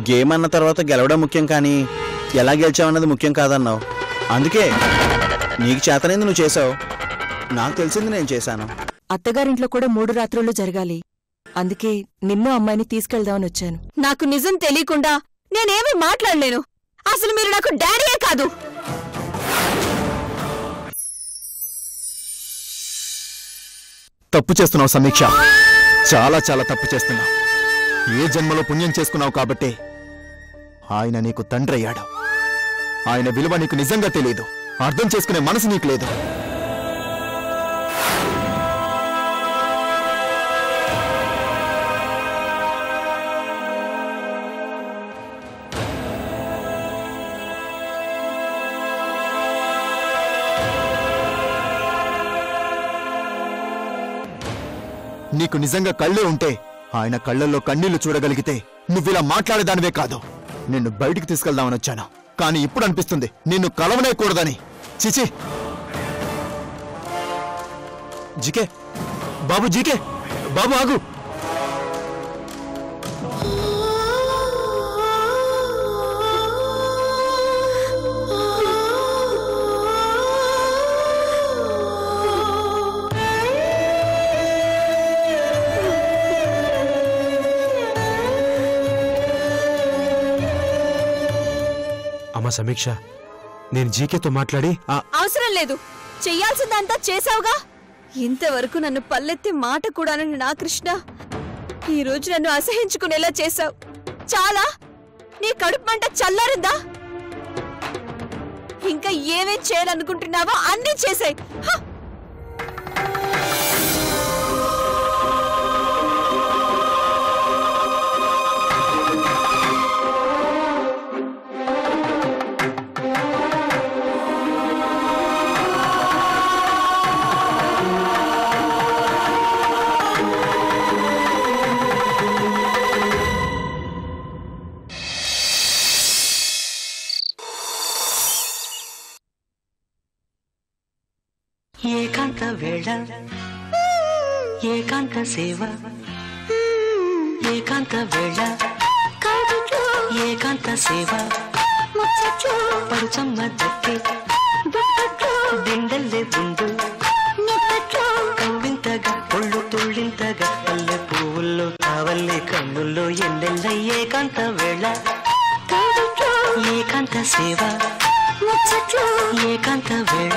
Game అన్న తర్వాత గెలవడం ముఖ్యం, కానీ ఎలా గెలిచావన్నది ముఖ్యం కాదన్నావు. అందుకే నీకు చేతనైంది నువ్వు చేసావు, నాకు తెలిసింది నేను చేశాను. అత్తగారింట్లో కూడా 3 రాత్రులు జరగాలి. అందుకే నిన్ను అమ్మాయిని తీసుకెళ్దామని వచ్చాను. నాకు నిజం తెలియకుండా నేనేమీ మాట్లాడలేను. అసలు మీరు నాకు డాడీయే కాదు. తప్పు చేస్తున్నావు సమీక్ష, చాలా చాలా తప్పు చేస్తున్నావు. ఏ జన్మలో పుణ్యం చేసుకున్నావు కాబట్టి ఆయన నీకు తండ్రి అయ్యాడు. ఆయన విలువ నీకు నిజంగా తెలియదు, అర్థం చేసుకునే మనసు నీకు లేదు. నీకు నిజంగా కళ్ళే ఉంటే ఆయన కళ్ళల్లో కన్నీళ్లు చూడగలిగితే నువ్విలా మాట్లాడేదానివే కాదు. నిన్ను బయటికి తీసుకెళ్దామని వచ్చాను, కానీ ఇప్పుడు అనిపిస్తుంది నిన్ను కలవనేకూడదని. చిచి! జీకే బాబు, జీకే బాబు ఆగు. అమ్మా సమీక్ష, నేను జీకేతో మాట్లాడి అవసరం లేదు. చెయ్యాల్సిందంతా చేసావుగా. ఇంతవరకు నన్ను పల్లెత్తి మాట కూడానని నా కృష్ణ, ఈ రోజు నన్ను అసహించుకునేలా చేశావు. చాలా? నీ కడుపు మంట చల్లారిందా? ఇంకా ఏమేం చేయాలనుకుంటున్నావో అన్నీ చేసాయి. ఏకాంత వేళ, ఏకాంత సేవ, ఏకాంత వేళ, ఏకాంత సేవ, పడుచమ్మ దక్కి దిండల్లే ముందు కవ్వింతగా ఒళ్ళు తుళ్ళింతగా పల్లె పువ్వుల్లో కావల్లే కన్నుల్లో ఎన్నెల్ల. ఏకాంత వేళ, ఏకాంత సేవ, ఏకాంత వేళ.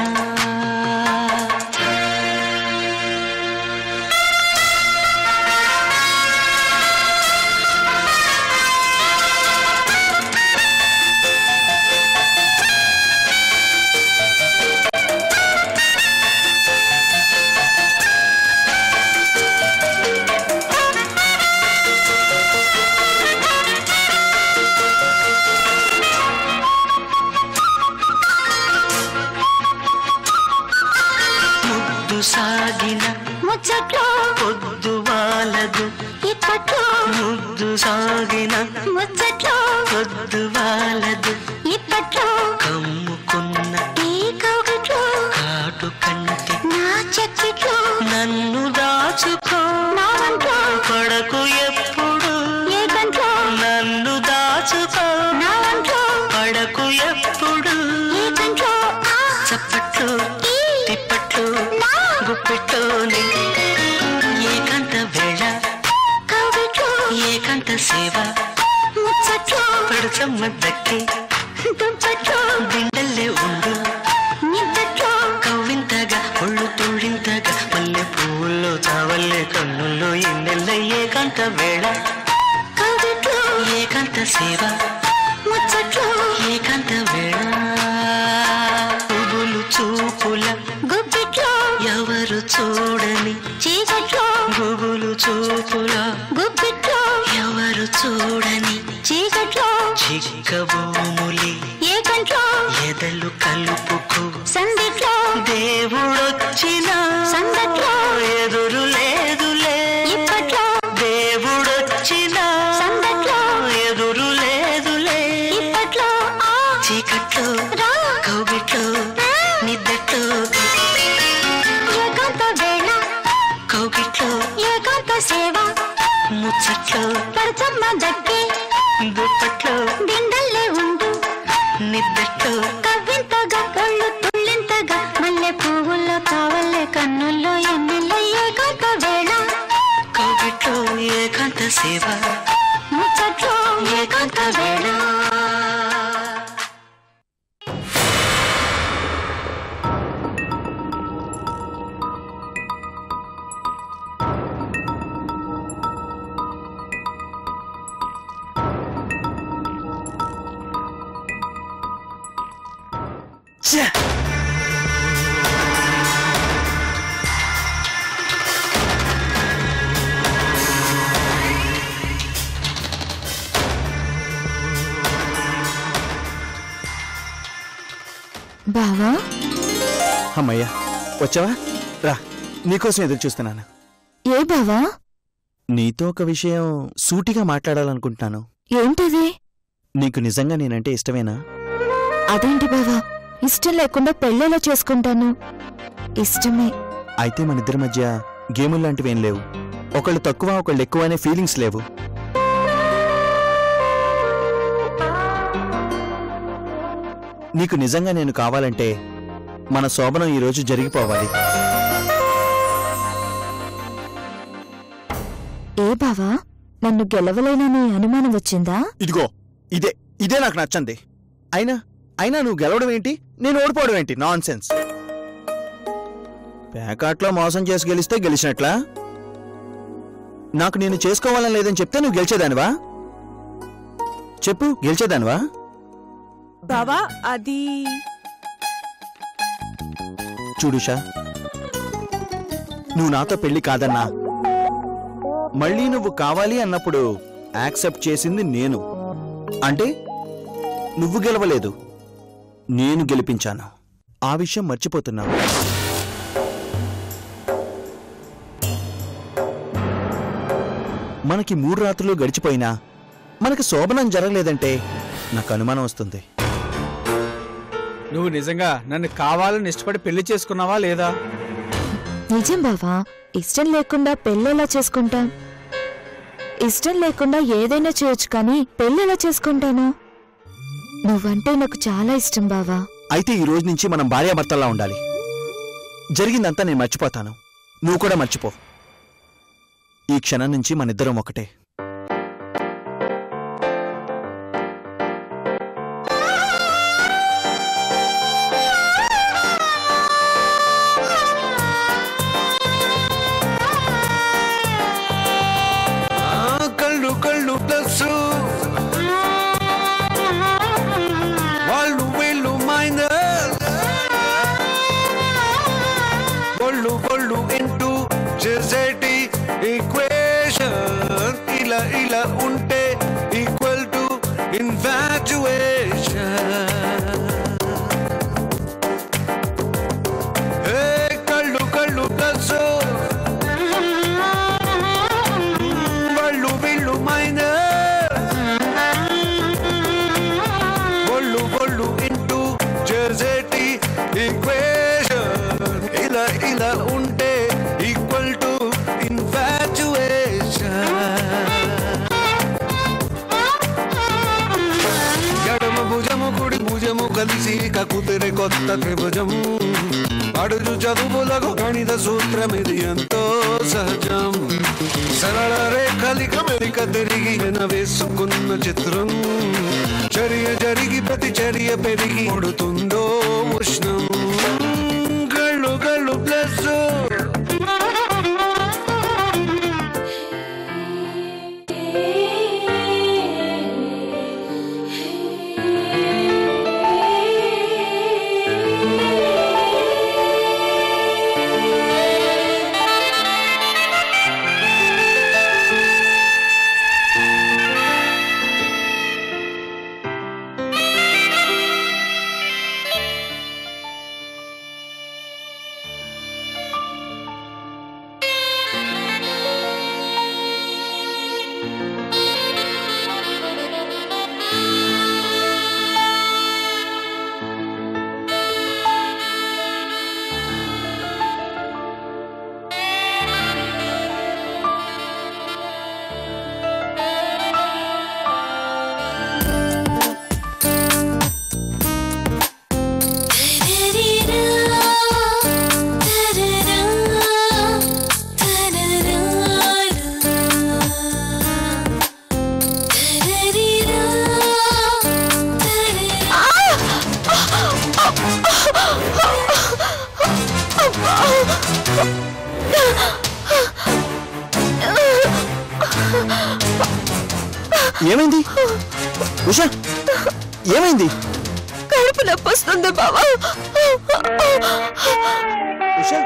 సాగిన ముచ్చట్లో పొద్దు వాలదు ఇప్పట్లో, ముద్దు సాగిన ముచ్చట్లో పొద్దు వాలదు ఇప్పట్లో, కమ్ముకున్న ఈ కౌగిట్లో కాటు కంటి నా చెక్కిట్లో నన్ను దాచుకో నా వంట్లో పడకు ఎప్పుడు ఏ గంట్లో నన్ను దాచుకో నా వంట్లో పడకు ఎప్పుడు ఏ గంట్లో. చప్పట్లు తిప్పట్లు గుప్పెట్టోని ఏకాంత వేళ, ఏకాంత సేవ, పడుచమ్మ దక్కి దిండల్లే ఉండు కవ్వింతగా ఒళ్ళు తుళ్ళింతగా పల్లె పువ్వుల్లో చావల్లే కన్నుల్లో ఎన్నెల్ల. ఏకాంత వేళ, ఏకాంత సేవ, ఏకాంత వేళ. పువ్వులు చూపుల గుప్పిట్లో ఎవరు చూడని చీకట్లో, గుబులు చూపుల గుప్పిట్లో ఎవరు చూడని చీకట్లో, చిక్కబూములి ఏకంట్లో ఎదలు కలుపుకు సందిట్లో, దేవుడొచ్చిన సందట్లో ఎదురు లేదులే ఇప్పట్లో, దేవుడొచ్చిన సందట్లో ఎదురు లేదులే ఇప్పట్లో, చీకట్లో కౌగిట్లో నిద్దట్లో, ఏకాంత వేళ, కౌగిట్లో ఏకాంత సేవ, ముచ్చట్లో పడుచమ్మ దక్కి దుప్పట్లో దిండల్లే ఉండు నిద్దట్లో కవ్వింతగా కళ్ళు తుళ్ళింతగా మల్లె పువ్వుల్లో కావల్లే కన్నుల్లో ఎన్నెల్లో ఏకాంత వేళ కవిట్లో ఏకాంత సేవ ముచ్చట్లో ఏకాంత వేళ బావా అమ్మయ్యా వచ్చావా రా నీకోసం ఎదురు చూస్తున్నాను. ఏ బావా? నీతో ఒక విషయం సూటిగా మాట్లాడాలనుకుంటున్నాను. ఏంటది? నీకు నిజంగా నేనంటే ఇష్టమేనా? అదేంటి బావా, ఇష్టం లేకుండా పెళ్ళేలా చేసుకుంటాను? ఇష్టమే. అయితే మన ఇద్దరి మధ్య గేముల్లాంటివేం లేవు. ఒకళ్ళు తక్కువ ఒకళ్ళు ఎక్కువ అనే ఫీలింగ్స్ లేవు. నీకు నిజంగా నేను కావాలంటే మన శోభనం ఈరోజు జరిగిపోవాలి. ఏ బావా, నన్ను గెలవలేనని అనుమానం వచ్చిందా? ఇదిగో ఇదే నాకు నచ్చంది. అయినా నువ్వు గెలవడం ఏంటి, నేను ఓడిపోవడం ఏంటి? Non sense. ప్యాకాట్లో మోసం చేసి గెలిస్తే గెలిచినట్లా? నాకు నేను చేసుకోవాలని లేదని చెప్తే నువ్వు గెలిచేదానివా? చెప్పు, గెలిచేదానివా? బావా అది చూడుషా, నువ్వు నాతో పెళ్లి కాదన్నా, మళ్ళీ నువ్వు కావాలి అన్నప్పుడు యాక్సెప్ట్ చేసింది నేను. అంటే నువ్వు గెలవలేదు, నేను గెలిపించాను. ఆ విషయం మర్చిపోతున్నావు. మనకి 3 రాత్రులు గడిచిపోయినా మనకి శోభనం జరగలేదంటే నాకు అనుమానం వస్తుంది. నువ్వు నిజంగా నన్ను కావాలని ఇష్టపడి పెళ్లి చేసుకున్నావా లేదా? నిజం బావా, ఇష్టం లేకుండా పెళ్ళెలా చేసుకుంటాం? ఇష్టం లేకుండా ఏదైనా చేయొచ్చు, కానీ పెళ్ళెలా చేసుకుంటాను? నువ్వంటే నాకు చాలా ఇష్టం బావా. అయితే ఈ రోజు నుంచి మనం భార్యాభర్తల్లా ఉండాలి. జరిగిందంతా నేను మర్చిపోతాను, నువ్వు కూడా మర్చిపో. ఈ క్షణం నుంచి మనిద్దరం ఒకటే. కళ్ళు కళ్ళు ప్లస్ వాళ్ళు వీళ్ళు మైనస్ ఒళ్ళు ఒళ్ళు ఇంటూ చేసేటి ఈక్వేషన్ ఇలా ఉంటే ఈక్వల్ టు ఇన్ఫాచ్యుయేషన్. కళ్ళు కళ్ళు ప్లస్ వాళ్ళు వీళ్ళు మైనస్ ఒళ్ళు ఒళ్ళు ఇంటూ చేసేటి ఈక్వేషన్ ఇలా ఉంటే ఈక్వల్ టు ఇన్ఫాచ్యుయేషన్. ఎడమ భుజము కుడి భుజము కలిసి కకుతిరే కొత్త త్రిభుజం. అడుగు చదువులకు గణిత సూత్రం ఇది ఎంతో సహజం. సరళ రేఖలిక మెరిక తిరిగి వేసుకున్న చిత్రం. చర్య జరిగి ప్రతిచర్య పెరిగి కొడుతుందో ఉష్ణం. గళ్ళు గళ్ళు ప్లస్ ఏమైంది ఉషా? ఏమైంది? కడుపు నొప్పి వస్తుంది బావా. ఉషా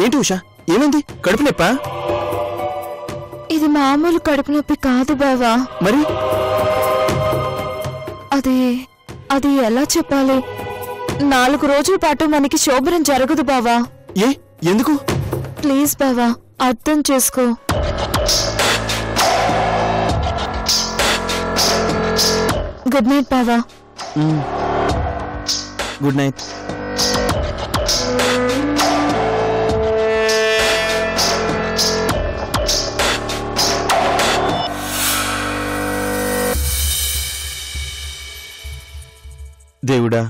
ఏంటి ఉషా? ఏమైంది? కడుపు నొప్పా? ఇది మామూలు కడుపు నొప్పి కాదు బావా. మరి అది ఎలా చెప్పాలి? 4 రోజుల పాటు మనకి శోభనం జరగదు బావా. ఎందుకు? ప్లీజ్ బావా, అర్థం చేసుకో. గుడ్ నైట్ బావా. Good night. దేవుడా,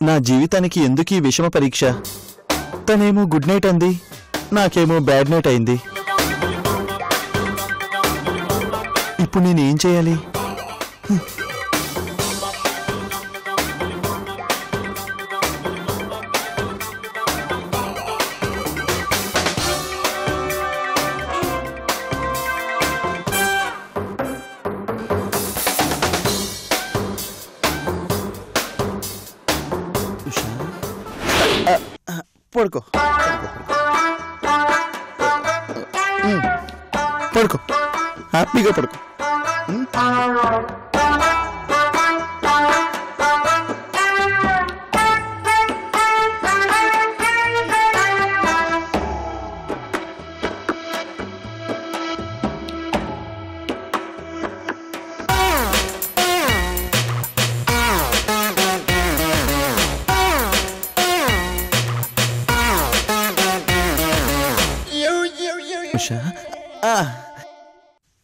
నా జీవితానికి ఎందుకీ విషమ పరీక్ష? తనేమో గుడ్ నైట్ అంది, నాకేమో బ్యాడ్ నైట్ అయింది. ఇప్పుడు నేనేం చేయాలి? పడుకో పడుకో, హ్యాపీగా పడుకో.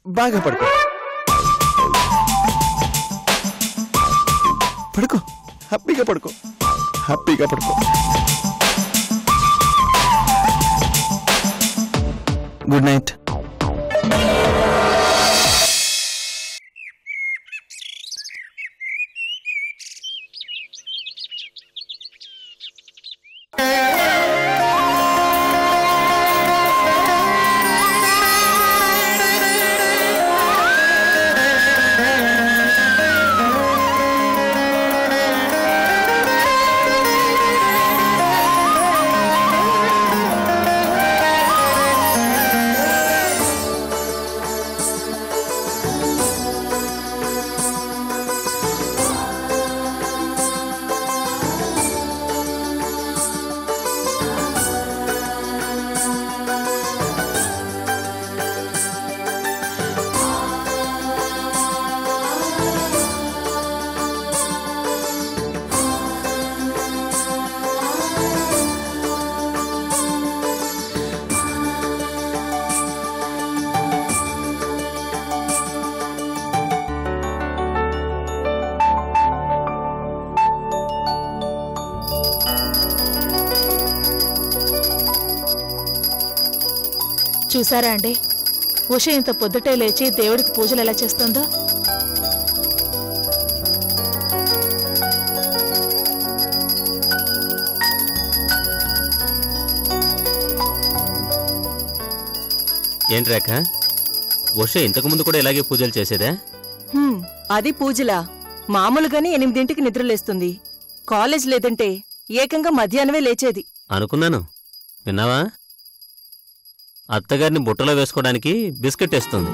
బాగా పడుకో, పడుకో, హ్యాపీగా పడుకో, హ్యాపీగా పడుకో. Good night. చూసారా అండి, ఉష ఇంత పొద్దుటే లేచి దేవుడికి పూజలు ఎలా చేస్తుందో. ఏంటి రేఖ, ఉష ఇంతకు ముందు కూడా ఇలాగే పూజలు చేసేదా? అది పూజలా? మామూలుగానే 8ంటికి నిద్రలేస్తుంది. కాలేజ్ లేదంటే ఏకంగా మధ్యాహ్నమే లేచేది. అనుకున్నాను. విన్నావా? అత్తగారిని బుట్టలో వేసుకోవడానికి బిస్కెట్ వేస్తుంది.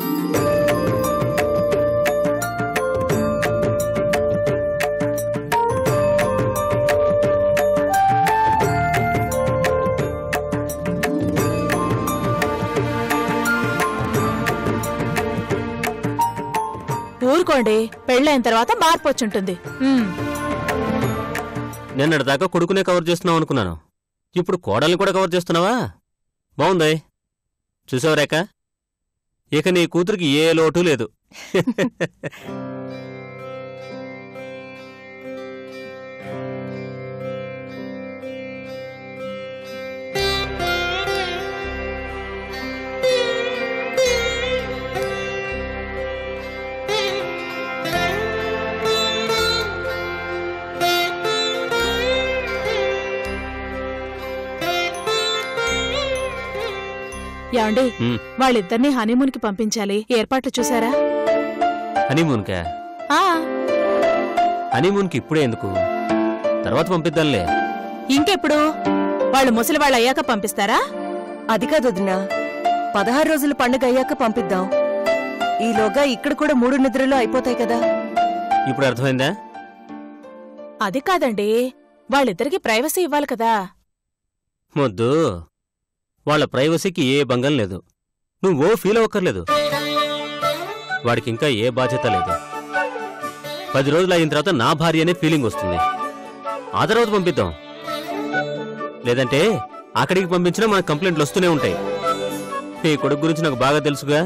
ఊరుకోండి, పెళ్ళైన తర్వాత మార్పు వచ్చుంటుంది. నిన్నటిదాకా కొడుకునే కవర్ చేస్తున్నావు అనుకున్నాను. ఇప్పుడు కోడల్ని కూడా కవర్ చేస్తున్నావా? బావుంది. చూసావు రేఖ, ఇక నీ కూతురికి ఏ లోటు లేదు. ఏమండి, వాళ్ళిద్దరినీ హనీమూన్ కి పంపించాలి, ఏర్పాట్లు చూసారా? హనీమూన్కా? హనీమూన్కి ఇప్పుడే ఎందుకు, తర్వాత పంపిద్దాంలే. ఇంకెప్పుడు? వాళ్ళు ముసలి వాళ్ళు అయ్యాక పంపిస్తారా? అది కాదు వదినా, 16 రోజుల పండుగ అయ్యాక పంపిద్దాం. ఈలోగా ఇక్కడ కూడా 3 నిద్రలు అయిపోతాయి కదా. ఇప్పుడు అర్థమైందా? అది కాదండి, వాళ్ళిద్దరికి ప్రైవసీ ఇవ్వాలి కదా. మొద్దు, వాళ్ళ ప్రైవసీకి ఏ భంగం లేదు. నువ్వో ఫీల్ అవ్వక్కర్లేదు. వాడికింకా ఏ బాధ్యత లేదు. 10 రోజులు అయిన తర్వాత నా భార్య అనే ఫీలింగ్ వస్తుంది. ఆ తర్వాత పంపిద్దాం. లేదంటే అక్కడికి పంపించినా మనకు కంప్లైంట్లు వస్తూనే ఉంటాయి. నీ కొడుకు గురించి నాకు బాగా తెలుసుగా.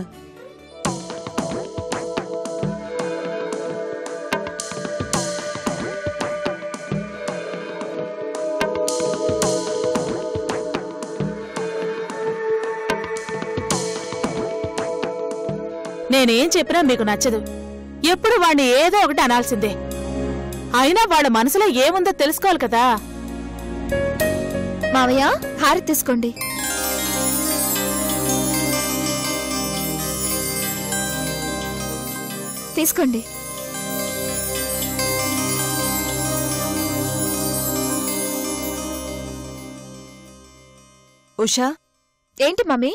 నేనేం చెప్పినా మీకు నచ్చదు. ఎప్పుడు వాణ్ణి ఏదో ఒకటి అనాల్సిందే. అయినా వాళ్ళ మనసులో ఏముందో తెలుసుకోవాలి కదా. మావయ్య, హారతి తీసుకోండి. తీసుకోండి. ఉషా, ఏంటి మమ్మీ?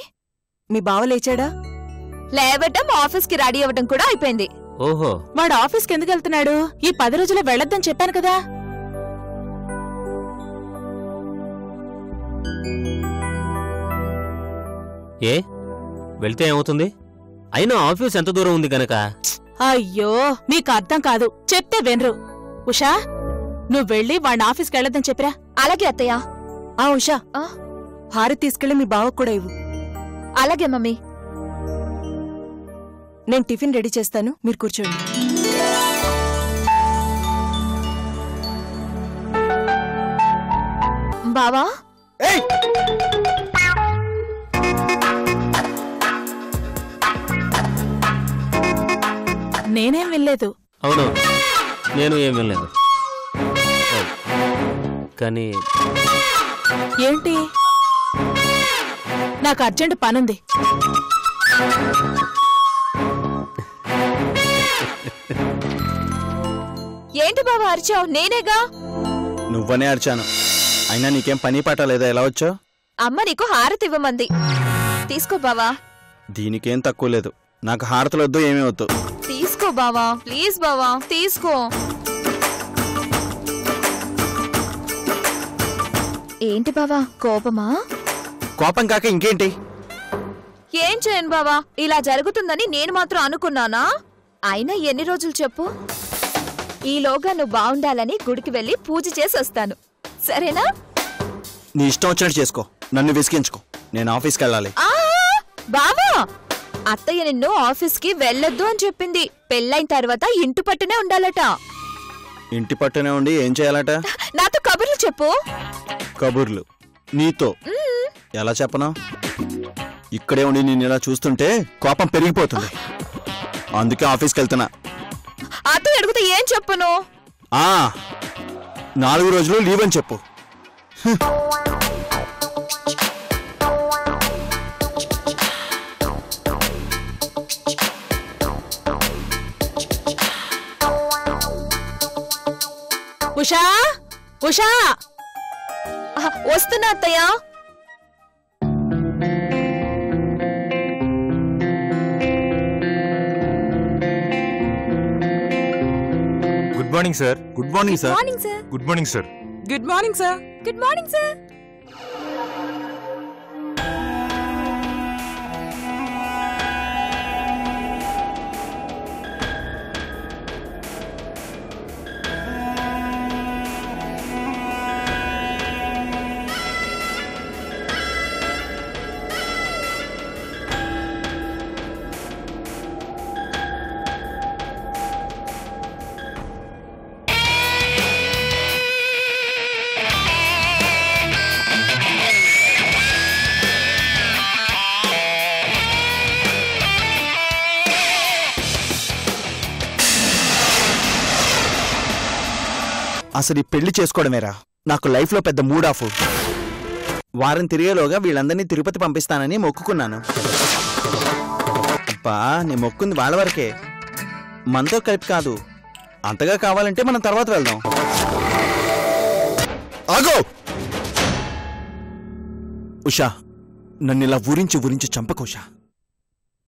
మీ బావ లేచాడా? లేవటం, ఆఫీస్కి రెడీ అవ్వటం కూడా అయిపోయింది. ఓహో, వాడు ఆఫీస్కి ఎందుకు వెళ్తున్నాడు? ఈ 10 రోజుల్లో వెళ్ళొద్దని చెప్పాను కదా. ఏ వెళ్తే ఏమవుతుంది? అయినా ఆఫీస్ ఎంత దూరం ఉంది గనక. అయ్యో, మీకు అర్థం కాదు, చెప్తే వినరు. ఉషా, నువ్వు వెళ్ళి వాడిని ఆఫీస్కి వెళ్ళొద్దని చెప్పిరా. అలాగే అత్తయ్య. ఉషా, హారతి తీసుకెళ్ళి మీ బావకు కూడా ఇవ్వు. అలాగే మమ్మీ. నేను టిఫిన్ రెడీ చేస్తాను, మీరు కూర్చోండి. బావా, నేనేం వెళ్ళలేదు. అవును, నేను ఏం వెళ్ళలేదు. కానీ ఏంటి? నాకు అర్జెంట్ పనుంది. ఏంటి బావా అరిచావు? నేనేగా. నువ్వనే అరిచాను. అయినా నీకేం పని పాట లేదా? ఎలా వచ్చావు? అమ్మ నీకు హారతి ఇవ్వమంది. తీసుకో బావా. దీనికేం తక్కువ లేదు. నాకు హారతలు వద్దు, ఏమీ వద్దు. తీసుకో బావా, ప్లీజ్ బావా, తీసుకో. ఏంటి బావా, కోపమా? కోపం కాక ఇంకేంటి? ఏం చేయను బావా, ఇలా జరుగుతుందని నేను మాత్రం అనుకున్నానా? అయినా ఎన్ని రోజులు చెప్పు? ఈలోగా నువ్వు బాగుండాలని గుడికి వెళ్ళి పూజ చేసి వస్తాను, సరేనా? నీ ఇష్టం వచ్చినట్టు చేసుకో, నన్ను విసిగించుకో. నేను ఆఫీస్కి వెళ్ళాలి. బావా, అత్తయ్య నిన్ను ఆఫీస్కి వెళ్ళొద్దు అని చెప్పింది. పెళ్ళైన తర్వాత ఇంటి పట్టునే ఉండాలట. ఇంటి పట్టునే ఉండి ఏం చేయాలట? నాతో కబుర్లు చెప్పు. కబుర్లు నీతో ఎలా చెప్పనా? ఇక్కడే ఉండి నేను ఇలా చూస్తుంటే కోపం పెరిగిపోతుంది. అందుకే ఆఫీస్కి వెళ్తున్నా. అత్తయ్య అడిగితే ఏం చెప్పను? 4 రోజులు లీవ్ అని చెప్పు. ఉషా, ఉషా, వస్తున్నా అత్తయ్య. Good morning sir. Good morning sir. Morning sir. Good morning sir. Good morning sir. Good morning sir. అసలు ఈ పెళ్లి చేసుకోవడమేరా నాకు లైఫ్లో పెద్ద మూడ్ ఆఫ్. వారం తిరిగేలోగా వీళ్ళందరినీ తిరుపతి పంపిస్తానని మొక్కుకున్నాను. అబ్బా నీ మొక్కుంది వాళ్ళ వరకే, మనతో కలిపి కాదు. అంతగా కావాలంటే మనం తర్వాత వెళ్దాం. ఆగో ఉషా, నన్ను ఇలా ఊరించి చంపకు ఉషా.